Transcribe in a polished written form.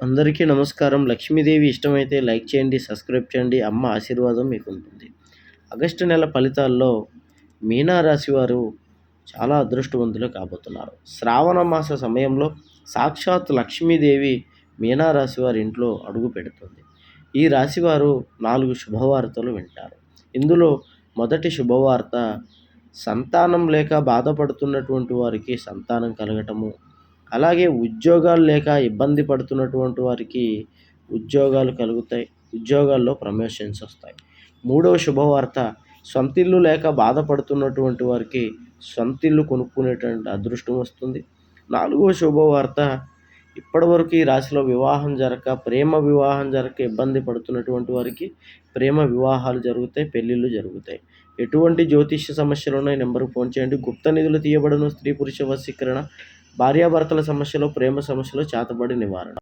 అందరికీ నమస్కారం. లక్ష్మీదేవి ఇష్టమైతే లైక్ చేయండి, సబ్స్క్రైబ్ చేయండి. అమ్మ ఆశీర్వాదం మీకుంటుంది. ఆగస్టు నెల ఫలితాల్లో మీనరాశి వారు చాలా అదృష్టవంతులు కాబోతున్నారు. శ్రావణ మాస సమయంలో సాక్షాత్ లక్ష్మీదేవి మీనరాశి వారి ఇంట్లో అడుగు పెడుతుంది. ఈ రాశివారు 4 శుభవార్తలు వింటారు. ఇందులో మొదటి శుభవార్త, సంతానం లేక బాధపడుతున్నటువంటి వారికి సంతానం కలగటము, అలాగే ఉద్యోగాలు లేక ఇబ్బంది పడుతున్నటువంటి వారికి ఉద్యోగాలు కలుగుతాయి. ఉద్యోగాల్లో ప్రమోషన్స్ వస్తాయి. మూడవ శుభవార్త, సొంతిల్లు లేక బాధపడుతున్నటువంటి వారికి సొంతిల్లు కొనుక్కునేటువంటి అదృష్టం వస్తుంది. నాలుగవ శుభవార్త, ఇప్పటివరకు ఈ రాశిలో వివాహం జరగక, ప్రేమ వివాహం జరగక ఇబ్బంది పడుతున్నటువంటి వారికి ప్రేమ వివాహాలు జరుగుతాయి, పెళ్ళిళ్ళు జరుగుతాయి. ఎటువంటి జ్యోతిష్య సమస్యలు ఉన్నాయి, నెంబర్కి ఫోన్ చేయండి. గుప్త నిధులు తీయబడును, స్త్రీ పురుష వశీకరణ, భార్యాభర్తల సమస్యలు, ప్రేమ సమస్యలు, చేతబడి నివారణ.